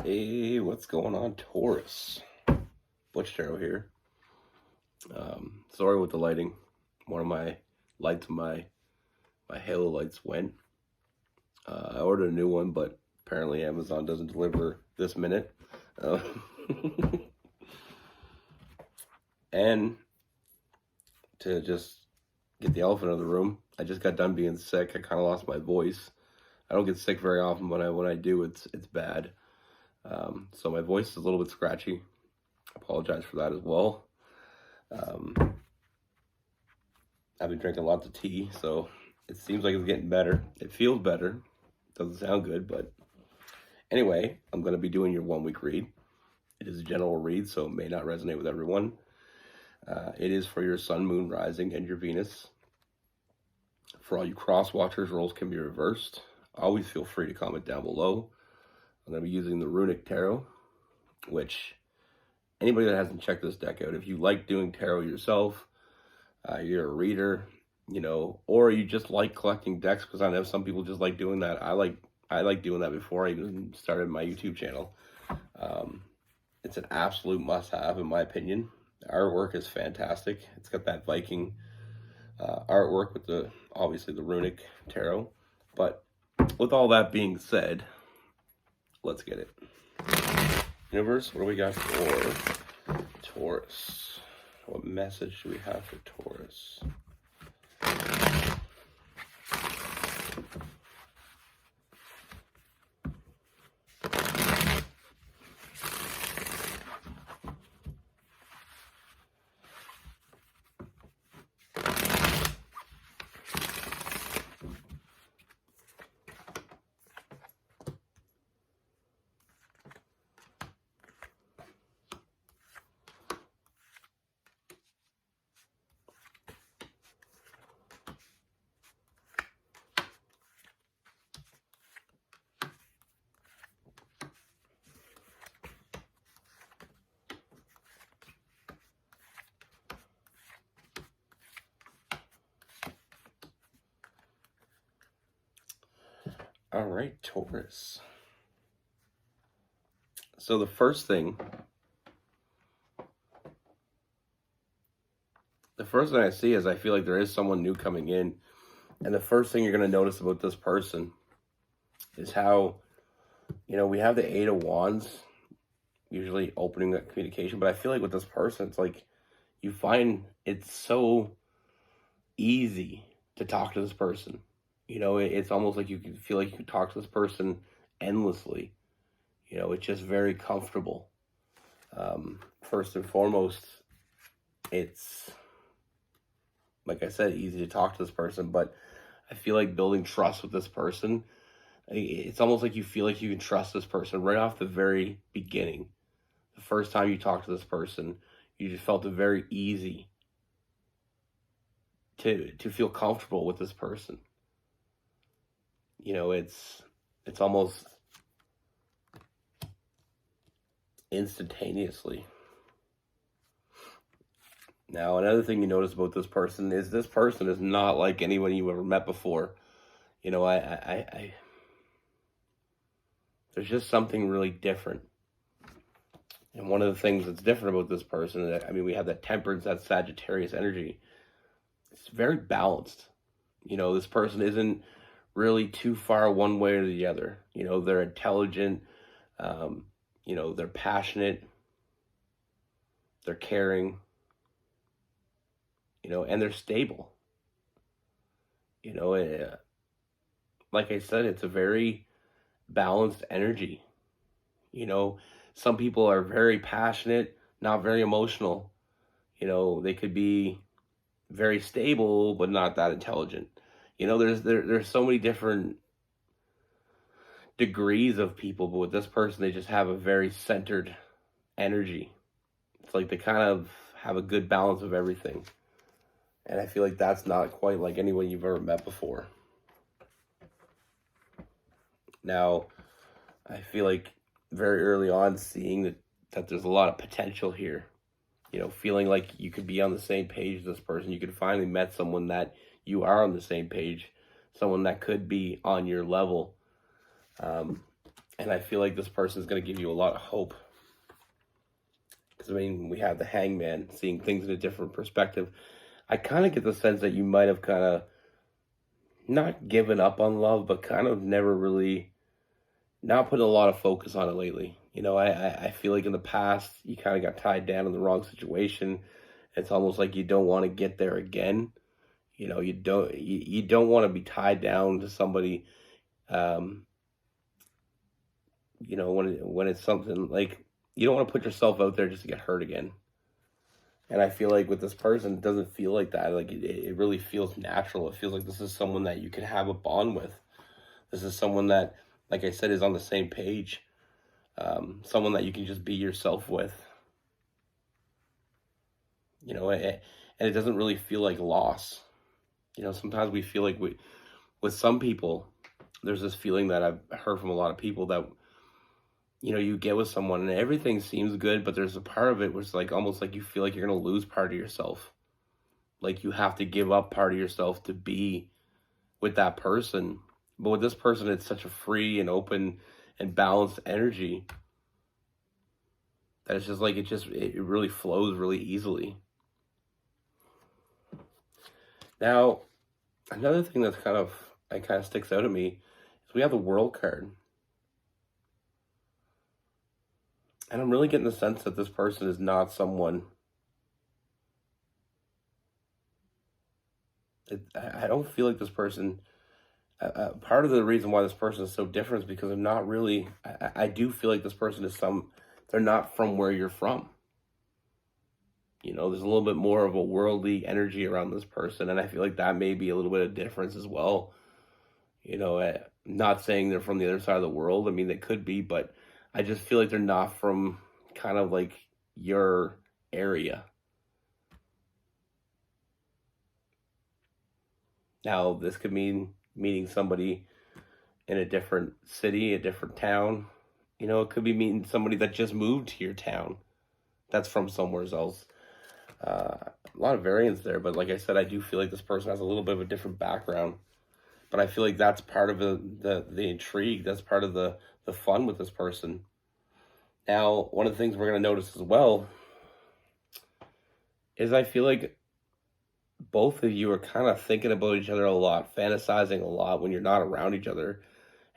Hey, what's going on, Taurus? Butch Tarot here. Sorry with the lighting. One of my lights, my halo lights went. I ordered a new one, but apparently Amazon doesn't deliver this minute. And to just get the elephant out of the room, I just got done being sick. I kind of lost my voice. I don't get sick very often, but when I do, it's bad. So my voice is a little bit scratchy. I apologize for that as well. I've been drinking lots of tea, so it seems like it's getting better. It feels better. Doesn't sound good, but anyway, I'm going to be doing your 1 week read. It is a general read, so it may not resonate with everyone. It is for your sun, moon, rising, and your Venus. For all you cross watchers, roles can be reversed. Always feel free to comment down below. I'm going to be using the Runic Tarot, which anybody that hasn't checked this deck out, if you like doing tarot yourself, you're a reader, or you just like collecting decks, because I know some people just like doing that. I like doing that before I even started my YouTube channel. It's an absolute must-have in my opinion. The artwork is fantastic. It's got that Viking artwork with obviously the Runic Tarot. But with all that being said, let's get it. Universe, what do we got for Taurus? What message do we have for Taurus? All right, Taurus. So the first thing I see is I feel like there is someone new coming in. And the first thing you're going to notice about this person is how, we have the Eight of Wands, usually opening that communication. But I feel like with this person, it's like you find it's so easy to talk to this person. It's almost like you can feel like you can talk to this person endlessly. It's just very comfortable. First and foremost, it's, like I said, easy to talk to this person, but I feel like building trust with this person, it's almost like you feel like you can trust this person right off the very beginning. The first time you talk to this person, you just felt it very easy to feel comfortable with this person. It's almost instantaneously. Now, another thing you notice about this person is not like anyone you ever met before. There's just something really different. And one of the things that's different about this person, we have that Temperance, that Sagittarius energy. It's very balanced. This person isn't really too far one way or the other. They're intelligent, they're passionate, they're caring, and they're stable. Like I said, it's a very balanced energy. Some people are very passionate, not very emotional. They could be very stable, but not that intelligent. There's so many different degrees of people, but with this person, they just have a very centered energy. It's like they kind of have a good balance of everything. And I feel like that's not quite like anyone you've ever met before. Now, I feel like very early on seeing that there's a lot of potential here. Feeling like you could be on the same page as this person. You could finally met someone that you are on the same page, someone that could be on your level. And I feel like this person is going to give you a lot of hope. Because, I mean, we have the hangman seeing things in a different perspective. I kind of get the sense that you might have kind of not given up on love, but kind of never really, not put a lot of focus on it lately. You know, I feel like in the past, you kind of got tied down in the wrong situation. It's almost like you don't want to get there again. You know, you don't want to be tied down to somebody. You know, when it's something like, you don't want to put yourself out there just to get hurt again. And I feel like with this person, it doesn't feel like that. Like it really feels natural. It feels like this is someone that you can have a bond with. This is someone that, like I said, is on the same page. Someone that you can just be yourself with. You know, and it doesn't really feel like loss. You know, sometimes we feel like with some people, there's this feeling that I've heard from a lot of people that, you know, you get with someone and everything seems good, but there's a part of it where it's like almost like you feel like you're going to lose part of yourself. Like you have to give up part of yourself to be with that person. But with this person, it's such a free and open and balanced energy that it's just like it really flows really easily. Now, another thing that's kind of sticks out at me is we have the World card. And I'm really getting the sense that this person is not someone. I don't feel like this person. Part of the reason why this person is so different is because I'm not really. I do feel like this person is they're not from where you're from. You know, there's a little bit more of a worldly energy around this person, and I feel like that may be a little bit of difference as well. You know, not saying they're from the other side of the world. I mean, they could be, but I just feel like they're not from kind of like your area. Now, this could mean meeting somebody in a different city, a different town. You know, it could be meeting somebody that just moved to your town that's from somewhere else. A lot of variance there, but like I said, I do feel like this person has a little bit of a different background. But I feel like that's part of the intrigue. That's part of the fun with this person. Now, one of the things we're going to notice as well is I feel like both of you are kind of thinking about each other a lot, fantasizing a lot when you're not around each other.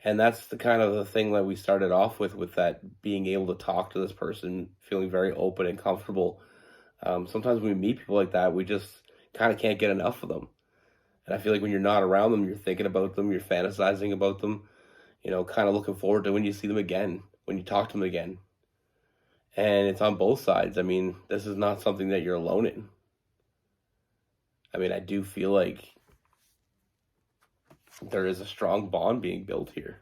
And that's the kind of the thing that we started off with that being able to talk to this person, feeling very open and comfortable. Sometimes when we meet people like that, we just kind of can't get enough of them. And I feel like when you're not around them, you're thinking about them, you're fantasizing about them, you know, kind of looking forward to when you see them again, when you talk to them again. And it's on both sides. I mean, this is not something that you're alone in. I mean, I do feel like there is a strong bond being built here.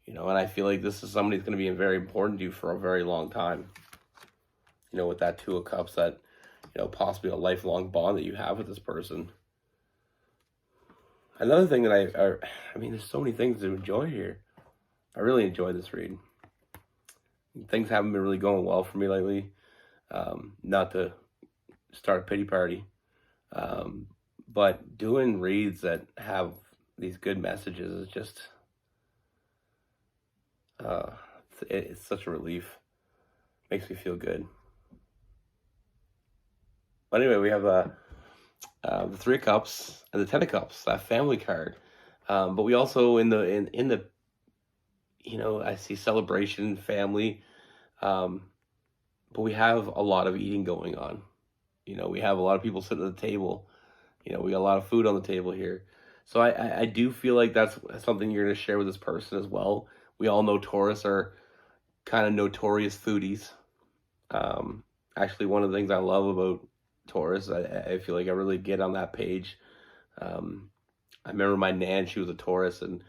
You know, and I feel like this is somebody that's going to be very important to you for a very long time. You know, with that Two of Cups, that, you know, possibly a lifelong bond that you have with this person. Another thing that I mean, there's so many things to enjoy here. I really enjoy this read. Things haven't been really going well for me lately. Not to start a pity party. But doing reads that have these good messages is just, it's such a relief. Makes me feel good. But anyway, we have the Three of Cups and the Ten of Cups, that family card. But we also in the you know, I see celebration, family, but we have a lot of eating going on. You know, we have a lot of people sitting at the table. You know, we got a lot of food on the table here. So I do feel like that's something you're going to share with this person as well. We all know Taurus are kind of notorious foodies. Actually, one of the things I love about Taurus, I feel like I really get on that page. I remember my Nan, she was a Taurus, and,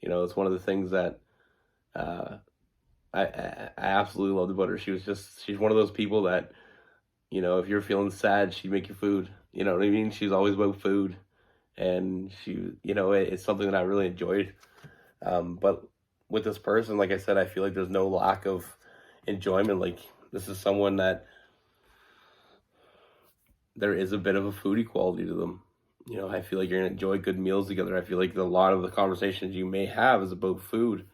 you know, it's one of the things that I absolutely loved about her. She's one of those people that, you know, if you're feeling sad, she'd make you food. You know what I mean? She's always about food. And she, you know, it's something that I really enjoyed. But with this person, like I said, I feel like there's no lack of enjoyment. Like, this is someone that there is a bit of a foodie quality to them. You know, I feel like you're going to enjoy good meals together. I feel like a lot of the conversations you may have is about food.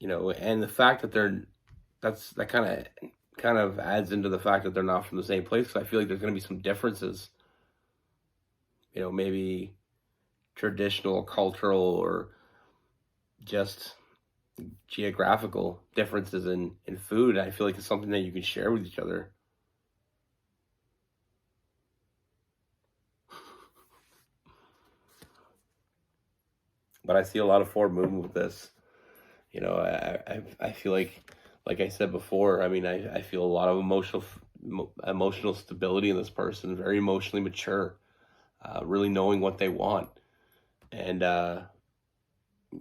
and the fact that that kind of adds into the fact that they're not from the same place. So I feel like there's going to be some differences, maybe traditional, cultural, or just geographical differences in food. I feel like it's something that you can share with each other. But I see a lot of forward movement with this. I feel like I said before, I feel a lot of emotional stability in this person, very emotionally mature, really knowing what they want, and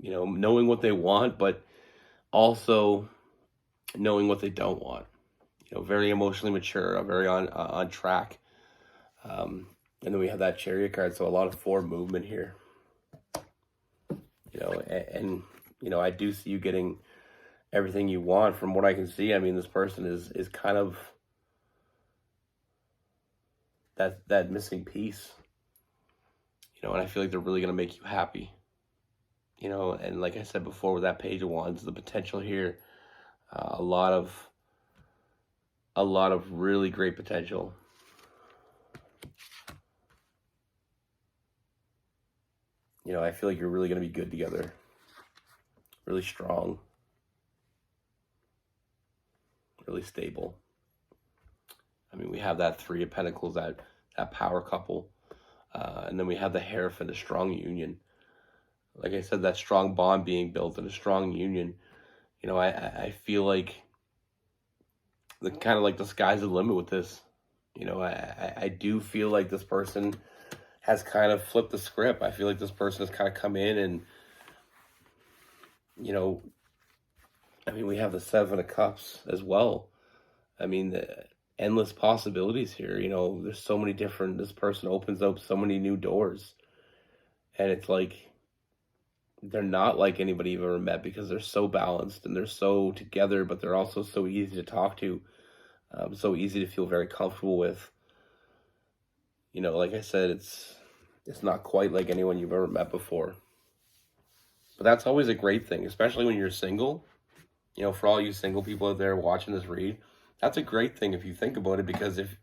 knowing what they want, but also knowing what they don't want. Very emotionally mature, very on track. And then we have that Chariot card, so a lot of forward movement here. And I do see you getting everything you want. From what I can see, this person is kind of that missing piece. And I feel like they're really going to make you happy. And like I said before, with that Page of Wands, the potential here, a lot of really great potential. I feel like you're really going to be good together. Really strong. Really stable. We have that Three of Pentacles, that power couple. And then we have the Hierophant, a strong union. Like I said, that strong bond being built and a strong union. I feel like the sky's the limit with this. I do feel like this person has kind of flipped the script. I feel like this person has kind of come in and, we have the Seven of Cups as well. The endless possibilities here. There's so many different, this person opens up so many new doors. And it's like, they're not like anybody you've ever met, because they're so balanced and they're so together, but they're also so easy to talk to. So easy to feel very comfortable with. Like I said, it's not quite like anyone you've ever met before. But that's always a great thing, especially when you're single. For all you single people out there watching this read, that's a great thing if you think about it, because if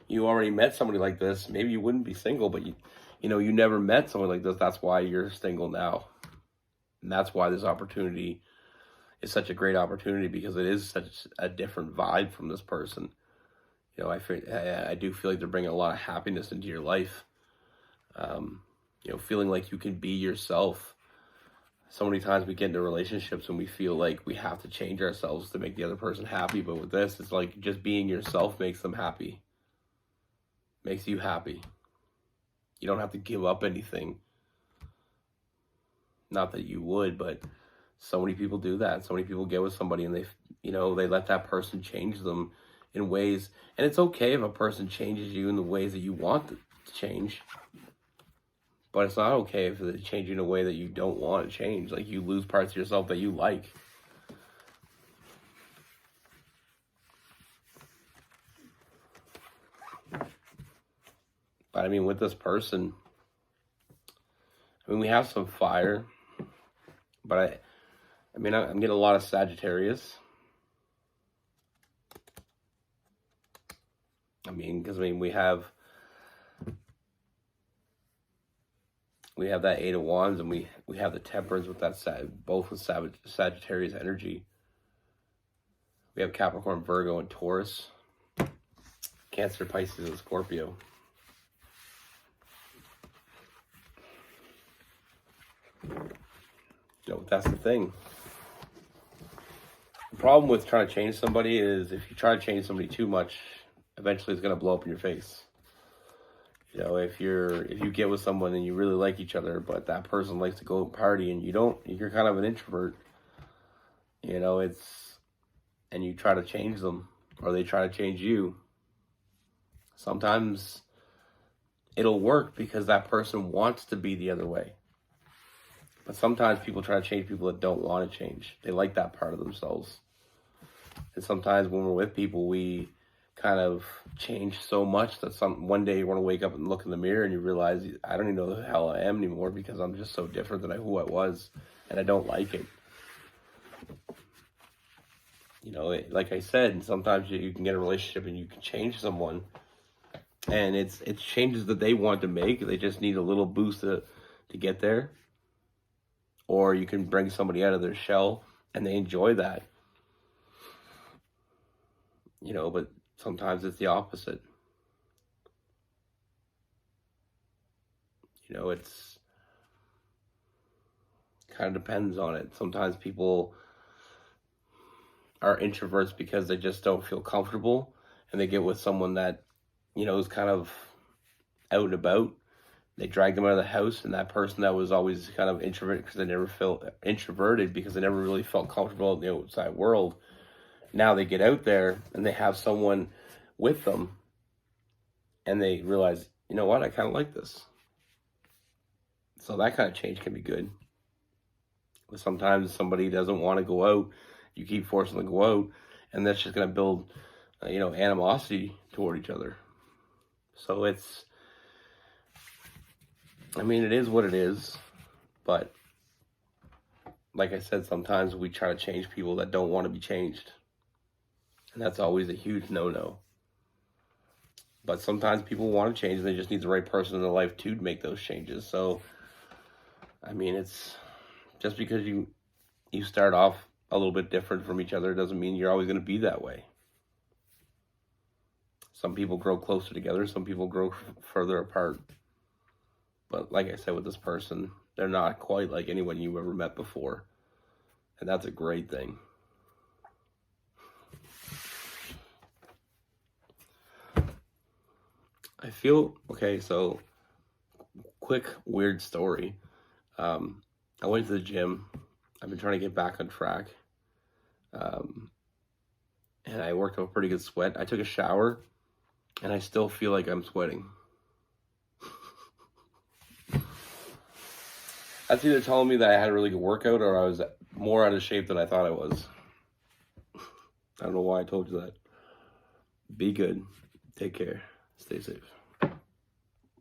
you already met somebody like this, maybe you wouldn't be single, but you never met someone like this. That's why you're single now. And that's why this opportunity is such a great opportunity, because it is such a different vibe from this person. I do feel like they're bringing a lot of happiness into your life. Feeling like you can be yourself. So many times we get into relationships and we feel like we have to change ourselves to make the other person happy. But with this, it's like just being yourself makes them happy. Makes you happy. You don't have to give up anything. Not that you would, but so many people do that. So many people get with somebody and they let that person change them in ways. And it's okay if a person changes you in the ways that you want to change. But it's not okay if they change you in a way that you don't want to change. Like, you lose parts of yourself that you like. But with this person, we have some fire. But I'm getting a lot of Sagittarius. Because we have that Eight of Wands, and we have the Temperance with that both with Sagittarius energy. We have Capricorn, Virgo, and Taurus. Cancer, Pisces, and Scorpio. That's the thing. The problem with trying to change somebody is, if you try to change somebody too much, eventually it's going to blow up in your face. If you get with someone and you really like each other, but that person likes to go party and you don't, you're kind of an introvert, and you try to change them, or they try to change you. Sometimes it'll work because that person wants to be the other way. But sometimes people try to change people that don't want to change. They like that part of themselves. And sometimes when we're with people, we kind of change so much that one day you want to wake up and look in the mirror and you realize, I don't even know who the hell I am anymore, because I'm just so different than who I was, and I don't like it. You know, like I said, sometimes you can get a relationship and you can change someone, and it's changes that they want to make. They just need a little boost to get there. Or you can bring somebody out of their shell and they enjoy that. You know, but sometimes it's the opposite. You know, it's kind of depends on it. Sometimes people are introverts because they just don't feel comfortable, and they get with someone that, you know, is kind of out and about. They drag them out of the house, and that person that was always kind of introverted because they never felt introverted because they never really felt comfortable in the outside world. Now they get out there and they have someone with them, and they realize, you know what, I kind of like this. So that kind of change can be good. But sometimes somebody doesn't want to go out. You keep forcing them to go out, and that's just going to build, you know, animosity toward each other. So it's, I mean, it is what it is. But like I said, sometimes we try to change people that don't want to be changed. And that's always a huge no-no. But sometimes people want to change, and they just need the right person in their life to make those changes. So, I mean, it's just because you start off a little bit different from each other doesn't mean you're always going to be that way. Some people grow closer together. Some people grow further apart. But like I said, with this person, they're not quite like anyone you ever met before. And that's a great thing. I feel, okay, so quick weird story. I went to the gym. I've been trying to get back on track. And I worked up a pretty good sweat. I took a shower, and I still feel like I'm sweating. That's either telling me that I had a really good workout or I was more out of shape than I thought I was. I don't know why I told you that. Be good. Take care. Stay safe.